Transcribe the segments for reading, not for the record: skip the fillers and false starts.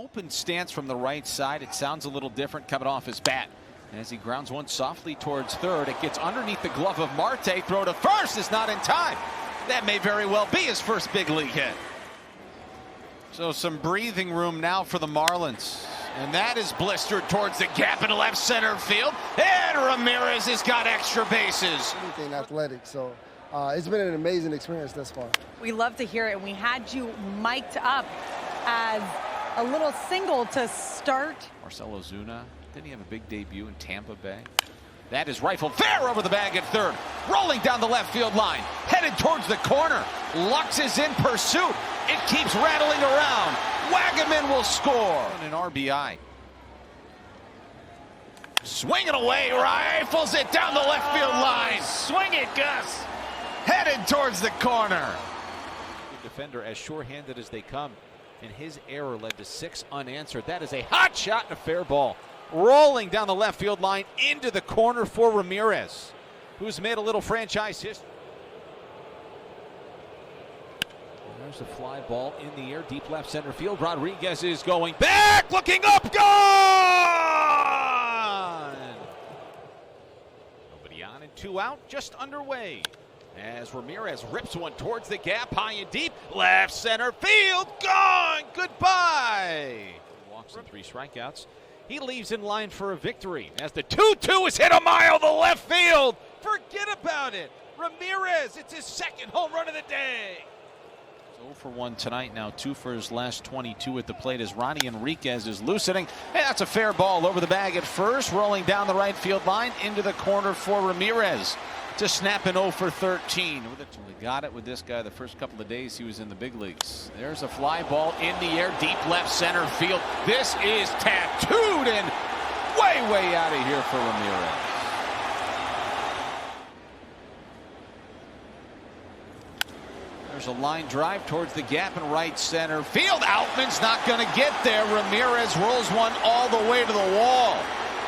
open stance from the right side. It sounds a little different coming off his bat. As he grounds one softly towards third, it gets underneath the glove of Marte. Throw to first is not in time. That may very well be his first big league hit. So some breathing room now for the Marlins. And that is blistered towards the gap in left center field. And Ramirez has got extra bases. Anything athletic, so it's been an amazing experience thus far. We love to hear it, and we had you mic'd up as a little single to start. Marcell Ozuna, didn't he have a big debut in Tampa Bay? That is rifled fair over the bag at third. Rolling down the left field line. Headed towards the corner. Lux is in pursuit. It keeps rattling around. Wagaman will score. And an RBI. Swinging away. Rifles it down the left field line. Swing it, Gus. Headed towards the corner. The defender as sure-handed as they come. And his error led to 6 unanswered. That is a hot shot and a fair ball. Rolling down the left field line into the corner for Ramirez, who's made a little franchise history. There's a fly ball in the air, deep left center field. Rodriguez is going back, looking up, gone! Nobody on and 2 out, just underway. As Ramirez rips one towards the gap, high and deep, left center field, gone! Goodbye! Walks and 3 strikeouts. He leaves in line for a victory as the 2-2 is hit a mile to left field. Forget about it. Ramirez, it's his second home run of the day. 0 for 1 tonight, now 2 for his last 22 at the plate as Ronnie Enriquez is loosening. Hey, that's a fair ball over the bag at first, rolling down the right field line into the corner for Ramirez to snap an 0 for 13. We got it with this guy the first couple of days he was in the big leagues. There's a fly ball in the air, deep left center field. This is tattooed and way out of here for Ramirez. There's a line drive towards the gap in right center field. Outman's not going to get there. Ramirez rolls one all the way to the wall.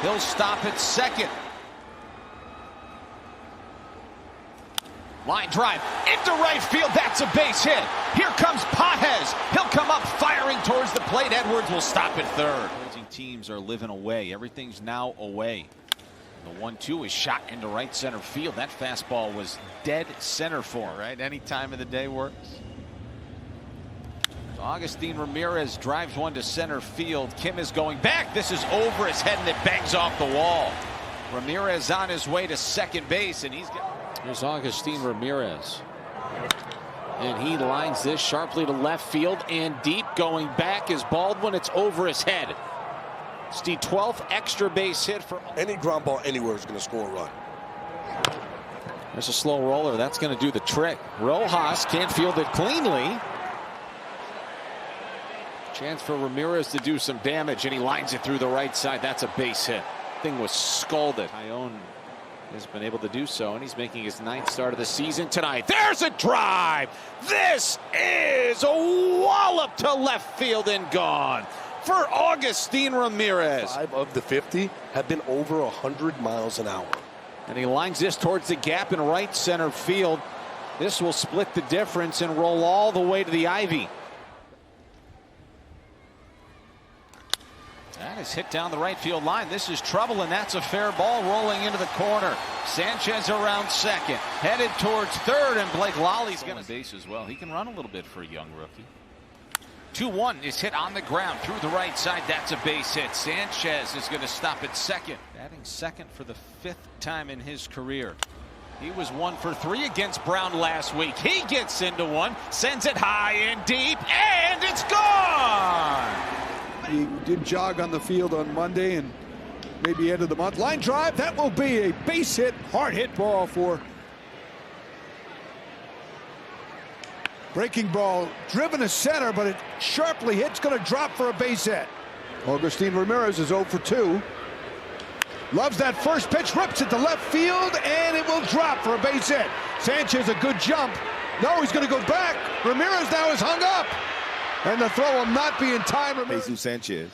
He'll stop at second. Line drive into right field. That's a base hit. Here comes Pages. He'll come up firing towards the plate. Edwards will stop at third. Teams are living away. Everything's now away. The 1-2 is shot into right center field. That fastball was dead center for, right? Any time of the day works. So Augustin Ramirez drives one to center field. Kim is going back. This is over his head and it bangs off the wall. Ramirez on his way to second base, and he's got. Here's Augustin Ramirez. And he lines this sharply to left field and deep. Going back is Baldwin. It's over his head. It's the 12th extra base hit for any ground ball anywhere is going to score a run. There's a slow roller. That's going to do the trick. Rojas can't field it cleanly. Chance for Ramirez to do some damage, and he lines it through the right side. That's a base hit. Thing was scalded. Ione has been able to do so, and he's making his 9th start of the season tonight. There's a drive. This is a wallop to left field and gone for Augustin Ramirez. 5 of the 50 have been over 100 miles an hour. And he lines this towards the gap in right center field. This will split the difference and roll all the way to the ivy. That is hit down the right field line. This is trouble, and that's a fair ball rolling into the corner. Sanchez around second, headed towards third, and Blake Lolly's going to base as well. He can run a little bit for a young rookie. 2-1 is hit on the ground through the right side. That's a base hit. Sanchez is going to stop at second. Batting second for the 5th time in his career. He was 1 for 3 against Brown last week. He gets into one, sends it high and deep, and it's gone! He did jog on the field on Monday and maybe end of the month. Line drive, that will be a base hit, hard hit ball for breaking ball, driven to center, but it sharply hit. It's going to drop for a base hit. Augustin Ramirez is 0 for 2. Loves that first pitch, rips it to left field, and it will drop for a base hit. Sanchez a good jump. No, he's going to go back. Ramirez now is hung up. And the throw will not be in time. Jesus Sanchez.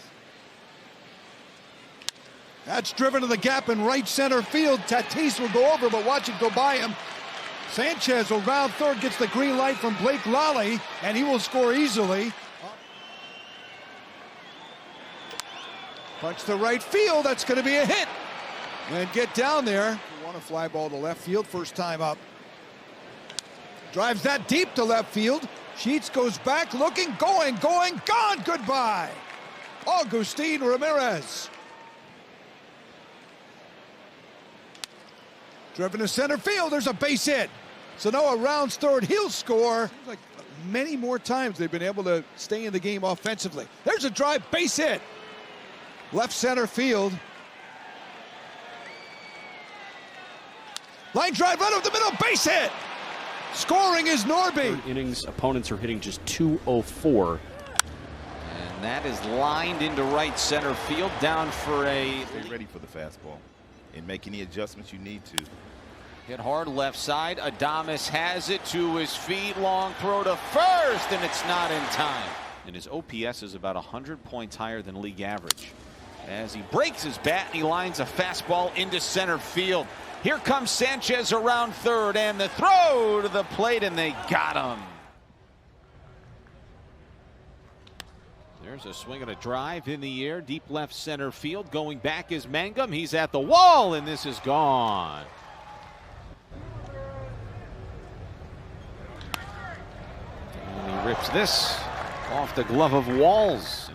That's driven to the gap in right center field. Tatis will go over, but watch it go by him. Sanchez will round third, gets the green light from Blake Lolly, and he will score easily. Punch to right field. That's going to be a hit. And get down there. Want a fly ball to left field. First time up. Drives that deep to left field. Sheets goes back, looking, going, gone. Goodbye. Augustin Ramirez. Driven to center field. There's a base hit. So Noah rounds third. He'll score. Seems like many more times they've been able to stay in the game offensively. There's a drive, base hit. Left center field. Line drive right up the middle, base hit. Scoring is Norby. Third innings, opponents are hitting just .204. And that is lined into right center field, down for a... Stay ready for the fastball and make any adjustments you need to. Hit hard left side. Adames has it to his feet. Long throw to first, and it's not in time. And his OPS is about 100 points higher than league average. As he breaks his bat, he lines a fastball into center field. Here comes Sanchez around third, and the throw to the plate, and they got him. There's a swing and a drive in the air, deep left center field. Going back is Mangum. He's at the wall, and this is gone. And he rips this off the glove of Walls.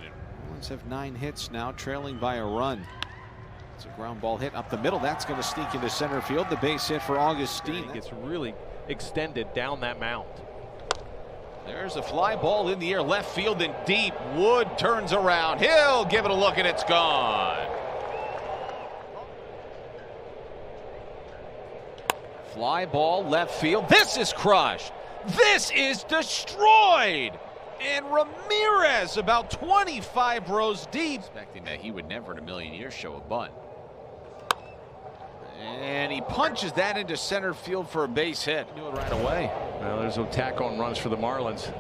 Bruins have 9 hits now, trailing by a run. It's a ground ball hit up the middle. That's going to sneak into center field. The base hit for Augustin. It gets really extended down that mound. There's a fly ball in the air, left field and deep. Wood turns around. He'll give it a look, and it's gone. Fly ball, left field. This is crushed. This is destroyed. And Ramirez about 25 rows deep. Expecting that he would never in a million years show a bunt. And he punches that into center field for a base hit. Knew it right away. Well, there's no tack-on runs for the Marlins.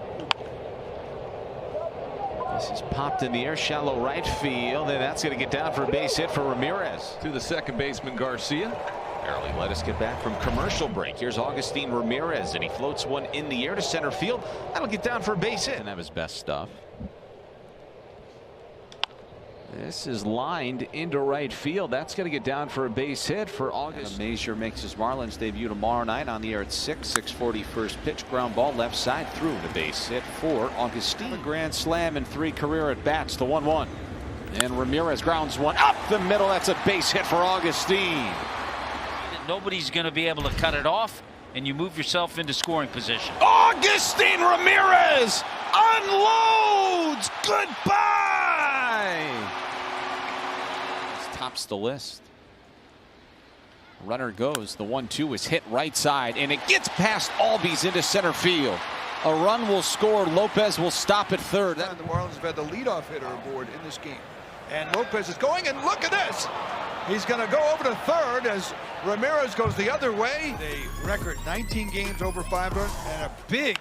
This is popped in the air, shallow right field, and that's going to get down for a base hit for Ramirez. To the second baseman, Garcia. Barely let us get back from commercial break. Here's Augustin Ramirez, and he floats one in the air to center field. That'll get down for a base hit. And have his best stuff. This is lined into right field. That's going to get down for a base hit for August. Mazur makes his Marlins debut tomorrow night on the air at 6:40 first pitch. Ground ball left side through the base hit for Augustin. A grand slam in 3 career at bats. The 1-1. And Ramirez grounds one up the middle. That's a base hit for Augustin. Nobody's going to be able to cut it off, and you move yourself into scoring position. Augustin Ramirez unloads. Goodbye. This tops the list. Runner goes. The 1-2 is hit right side, and it gets past Albies into center field. A run will score. Lopez will stop at third. The Marlins have had the leadoff hitter aboard in this game. And Lopez is going, and look at this. He's going to go over to third as Ramirez goes the other way. A record 19 games over 500 and a big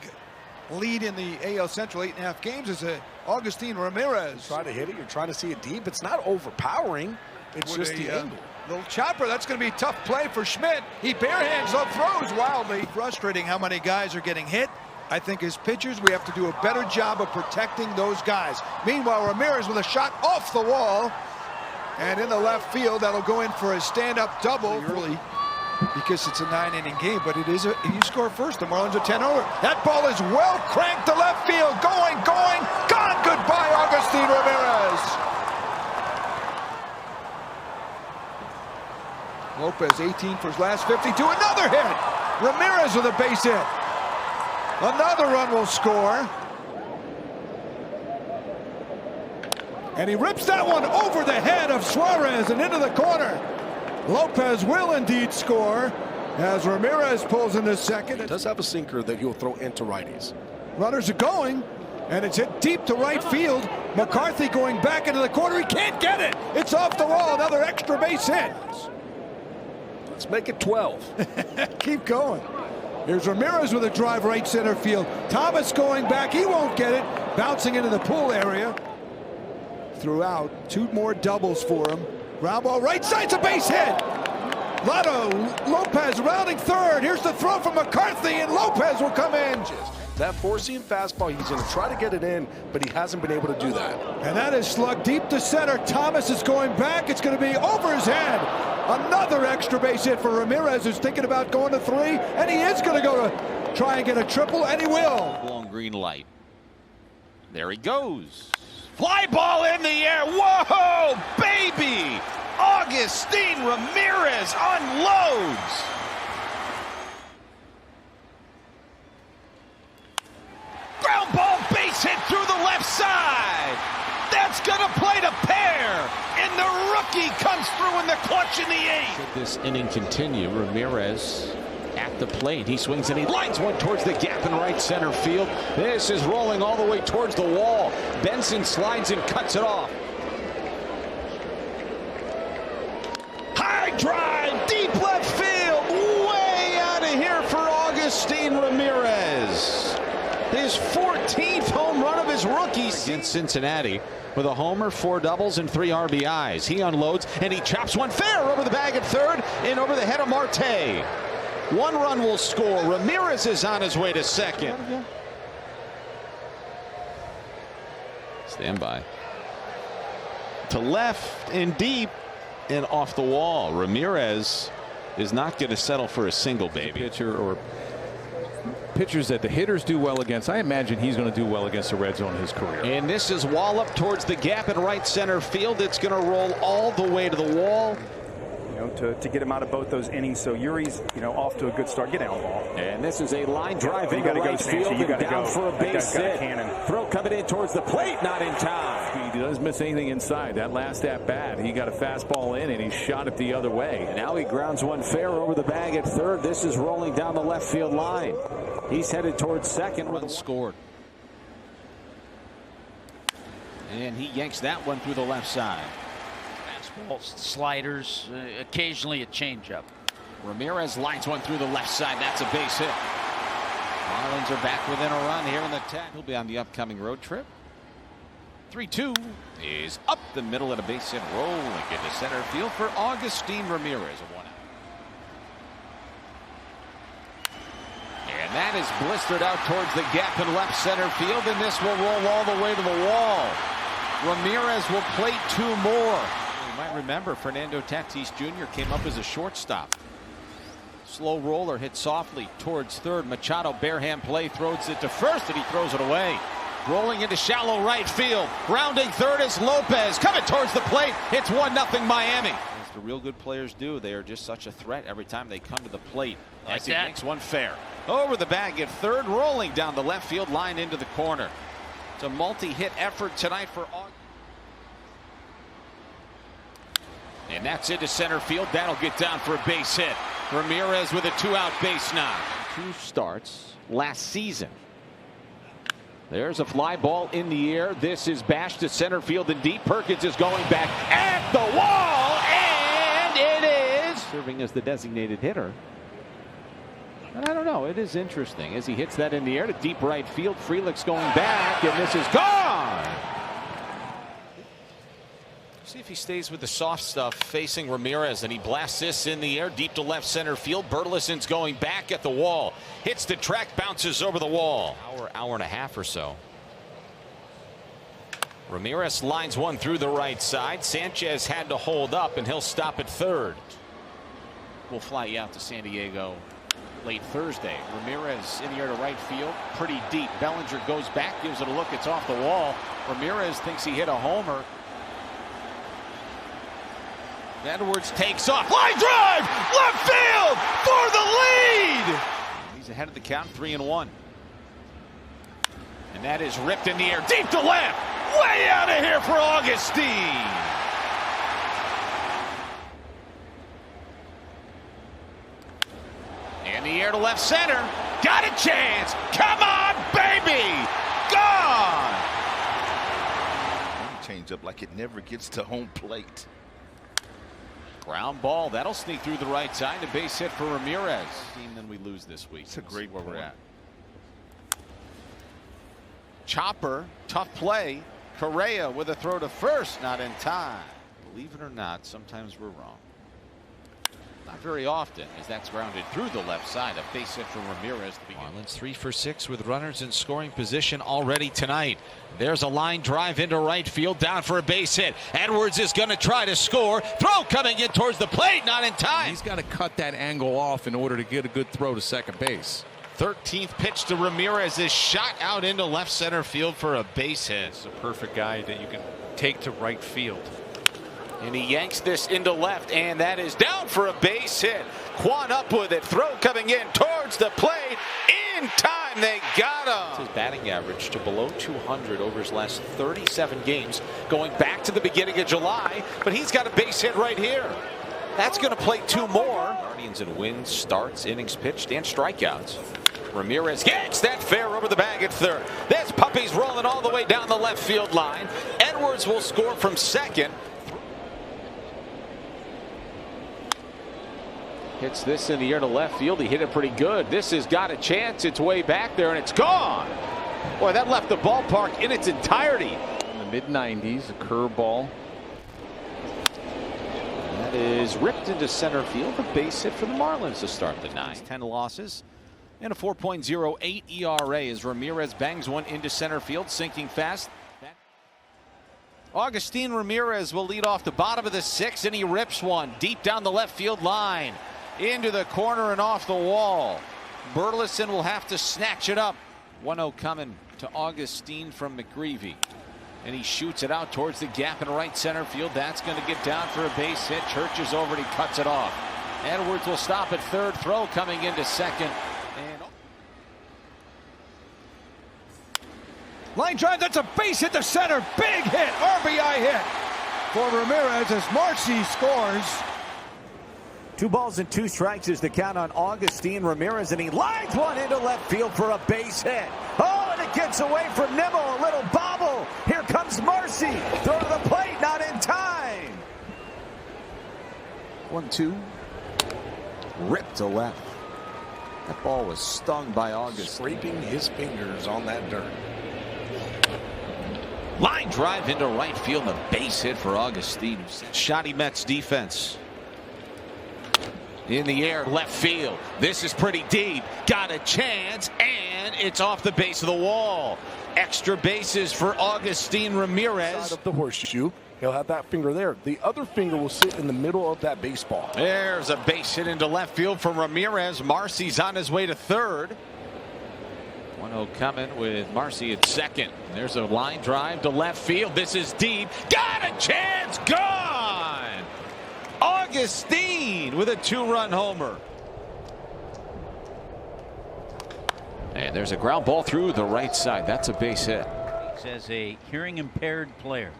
lead in the AL Central, 8.5 games is Augustin Ramirez. Try to hit it. You're trying to see it deep. It's not overpowering. It's just the angle. Little chopper. That's going to be a tough play for Schmidt. He barehands up, throws wildly. Frustrating how many guys are getting hit. I think as pitchers, we have to do a better job of protecting those guys. Meanwhile, Ramirez with a shot off the wall. And in the left field, that'll go in for a stand-up double. Really, because it's a 9-inning game, but it is you score first. The Marlins are 10 over. That ball is well cranked to left field. Going, gone. Goodbye, Augustin Ramirez. Lopez 18 for his last 52. Another hit. Ramirez with a base hit. Another run will score. And he rips that one over the head of Suarez and into the corner. Lopez will indeed score as Ramirez pulls into second. He does have a sinker that he'll throw into righties. Runners are going, and it's hit deep to right field. McCarthy going back into the corner. He can't get it. It's off the wall. Another extra base hit. Let's make it 12. Keep going. Here's Ramirez with a drive right center field. Thomas going back. He won't get it. Bouncing into the pool area. Throughout, 2 more doubles for him. Ground ball right side's a base hit. Lotto, Lopez rounding third. Here's the throw from McCarthy, and Lopez will come in. That four-seam fastball, he's going to try to get it in, but he hasn't been able to do that. And that is slugged deep to center. Thomas is going back. It's going to be over his head. Another extra base hit for Ramirez, who's thinking about going to 3, and he is going to go to try and get a triple, and he will. Long green light. There he goes. Fly ball in the air. Whoa, baby! Augustin Ramirez unloads. Ground ball base hit through the left side. That's going to play to pair. And the rookie comes through in the clutch in the 8th. Should this inning continue, Ramirez at the plate. He swings and he lines one towards the gap in right center field. This is rolling all the way towards the wall. Benson slides and cuts it off. High drive, deep left field. Way out of here for Augustin Ramirez. His 14th home run of his rookie Against Cincinnati with a homer, 4 doubles, and 3 RBIs. He unloads and he chops one fair over the bag at third and over the head of Marte. 1 run will score. Ramirez is on his way to second. Stand by. To left and deep and off the wall. Ramirez is not going to settle for a single, baby. Pitcher or pitchers that the hitters do well against, I imagine he's going to do well against the red zone in his career. And this is Wallop towards the gap in right center field. It's going to roll all the way to the wall. To get him out of both those innings. So Yuri's, off to a good start. Get down, ball. And this is a line drive into right field and down for a base hit. Throw coming in towards the plate, not in time. He doesn't miss anything inside. That last at bat, he got a fastball in and he shot it the other way. And now he grounds one fair over the bag at third. This is rolling down the left field line. He's headed towards second. Run scored. And he yanks that one through the left side. Sliders, occasionally a changeup. Ramirez lines one through the left side. That's a base hit. Marlins are back within a run here in the 10th. He'll be on the upcoming road trip. 3-2 is up the middle at a base hit, rolling into center field for Augustin Ramirez. A 1 out. And that is blistered out towards the gap in left center field, and this will roll all the way to the wall. Ramirez will plate 2 more. You might remember Fernando Tatis Jr. came up as a shortstop. Slow roller hit softly towards third. Machado barehand play, throws it to first, and he throws it away. Rolling into shallow right field. Rounding third is Lopez. Coming towards the plate. It's 1-0 Miami. As the real good players do, they are just such a threat every time they come to the plate. Like as he that. makes one fair. Over the bag at third, rolling down the left field line into the corner. It's a multi-hit effort tonight for Augustin. And that's into center field. That'll get down for a base hit. Ramirez with a 2-out base knock. 2 starts last season. There's a fly ball in the air. This is bashed to center field and deep. Perkins is going back at the wall, and it is serving as the designated hitter. And I don't know, it is interesting as he hits that in the air to deep right field. Frelick's going back, and this is gone. See if he stays with the soft stuff facing Ramirez, and he blasts this in the air deep to left center field. Burleson's going back at the wall. Hits the track, bounces over the wall. Hour and a half or so. Ramirez lines one through the right side. Sanchez had to hold up, and he'll stop at third. We'll fly you out to San Diego late Thursday. Ramirez in the air to right field, pretty deep. Bellinger goes back, gives it a look. It's off the wall. Ramirez thinks he hit a homer. Edwards takes off. Line drive! Left field for the lead! He's ahead of the count, 3-1. And that is ripped in the air, deep to left. Way out of here for Augustin. In the air to left center. Got a chance. Come on, baby! Gone! Change up like it never gets to home plate. Ground ball, that'll sneak through the right side. A base hit for Ramirez. Then we lose this week. It's a great where we're point. at. Chopper, tough play. Correa with a throw to first, not in time. Believe it or not, sometimes we're wrong. Not very often, as that's grounded through the left side. A base hit from Ramirez. Marlins 3 for 6 with runners in scoring position already tonight. There's a line drive into right field, down for a base hit. Edwards is going to try to score. Throw coming in towards the plate, not in time. He's got to cut that angle off in order to get a good throw to second base. 13th pitch to Ramirez is shot out into left center field for a base hit. It's a perfect guy that you can take to right field. And he yanks this into left, and that is down for a base hit. Quan up with it. Throw coming in towards the plate. In time, they got him. His batting average to below 200 over his last 37 games, going back to the beginning of July. But he's got a base hit right here. That's going to play 2 more. Guardians in wins, starts, innings pitched, and strikeouts. Ramirez gets that fair over the bag at third. This puppy's rolling all the way down the left field line. Edwards will score from second. Hits this in the air to left field. He hit it pretty good. This has got a chance. It's way back there, and it's gone. Boy, that left the ballpark in its entirety. In the mid-90s, a curveball. That is ripped into center field. A base hit for the Marlins to start the 9th. 10 losses and a 4.08 ERA as Ramirez bangs one into center field, sinking fast. Augustin Ramirez will lead off the bottom of the 6th, and he rips one deep down the left field line into the corner and off the wall. Burleson will have to snatch it up. 1-0 coming to Augustin from McGreevy, and he shoots it out towards the gap in right center field. That's going to get down for a base hit. Church is over and he cuts it off. Edwards will stop at third. Throw coming into second. And Line drive, that's a base hit to center. Big hit, RBI hit for Ramirez as Marcy scores. 2 balls and 2 strikes is the count on Augustin Ramirez, and he lines one into left field for a base hit. Oh, and it gets away from Nimmo. A little bobble. Here comes Marcy. Throw to the plate, not in time. 1-2. Ripped to left. That ball was stung by August. Scraping his fingers on that dirt. line drive into right field, and a base hit for Augustin. Shoddy Mets defense. In the air, left field. This is pretty deep. Got a chance, and it's off the base of the wall. Extra bases for Augustin Ramirez. Side of the horseshoe. He'll have that finger there. The other finger will sit in the middle of that baseball. There's a base hit into left field from Ramirez. Marcy's on his way to third. 1-0 coming with Marcy at second. There's a line drive to left field. This is deep. Got a chance. Gone. Augustin with a 2-run homer. And there's a ground ball through the right side. That's a base hit. As a hearing impaired player.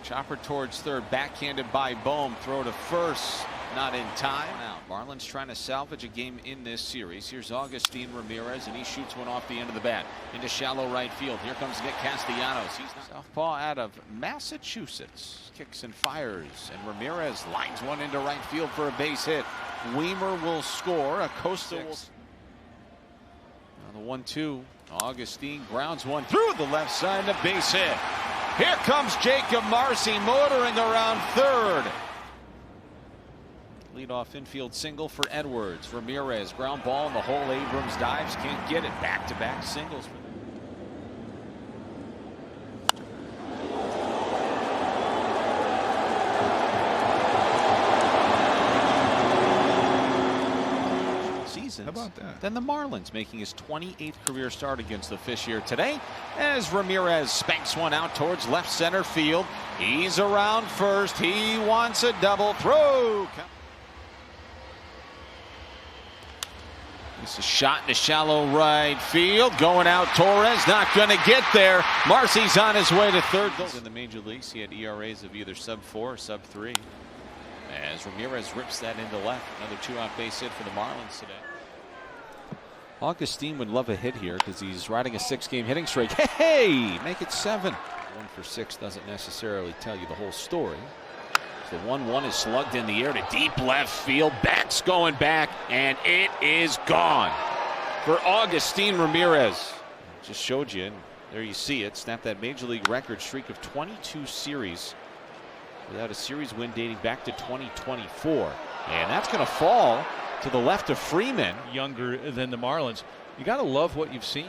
Chopper towards third, backhanded by Bohm. Throw to first, not in time. Now, Marlins trying to salvage a game in this series. Here's Augustin Ramirez, and he shoots one off the end of the bat into shallow right field. Here comes Nick Castellanos. He's southpaw out of Massachusetts. Kicks and fires, and Ramirez lines one into right field for a base hit. Weimer will score. Acosta will. Now the 1-2. Augustin grounds one through the left side, and a base hit. Here comes Jacob Marcy motoring around third. Leadoff infield single for Edwards. Ramirez ground ball in the hole. Abrams dives, can't get it. Back-to-back singles. How about that? Then the Marlins making his 28th career start against the Fish here today as Ramirez spanks one out towards left center field. He's around first. He wants a double throw. This is shot into shallow right field. Going out Torres. Not going to get there. Marcy's on his way to third. In the major leagues, he had ERAs of either sub-4 or sub-3. As Ramirez rips that into left. Another 2-out base hit for the Marlins today. Augustin would love a hit here because he's riding a 6-game hitting streak. Hey, make it 7. 1 for 6 doesn't necessarily tell you the whole story. The 1-1 is slugged in the air to deep left field. Bats going back, and it is gone for Augustin Ramirez. Just showed you, and there you see it. Snapped that major league record streak of 22 series without a series win dating back to 2024. And that's going to fall to the left of Freeman. Younger than the Marlins. You got to love what you've seen.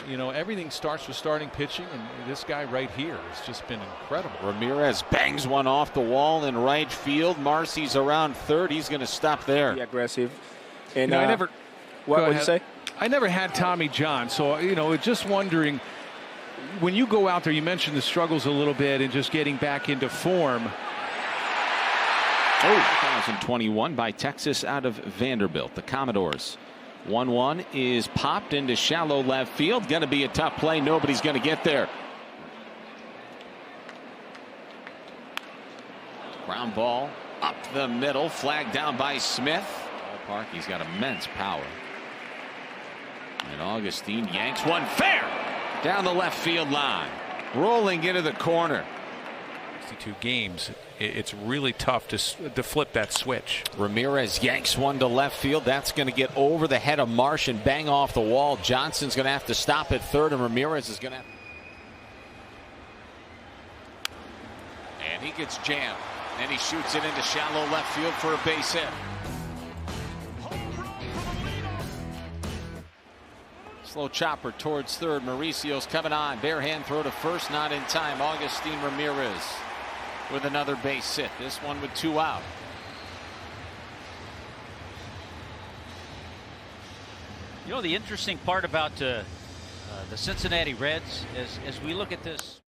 You know, everything starts with starting pitching, and this guy right here has just been incredible. Ramirez bangs one off the wall in right field. Marcy's around third. He's going to stop there. Be aggressive. And I never. What would you say? I never had Tommy John, so just wondering, when you go out there, you mentioned the struggles a little bit and just getting back into form. 2021 by Texas out of Vanderbilt. The Commodores. 1-1 is popped into shallow left field. Going to be a tough play. Nobody's going to get there. Ground ball up the middle. Flag down by Smith. Ballpark, he's got immense power. And Augustine yanks one fair down the left field line. Rolling into the corner. 62 games. It's really tough to flip that switch. Ramirez yanks one to left field. That's going to get over the head of Marsh and bang off the wall. Johnson's going to have to stop at third, and Ramirez is going to. And he gets jammed, and he shoots it into shallow left field for a base hit. Slow chopper towards third. Mauricio's coming on. Bare hand throw to first, not in time. Augustin Ramirez with another base hit. This one with 2 out. You know, the interesting part about the Cincinnati Reds, as we look at this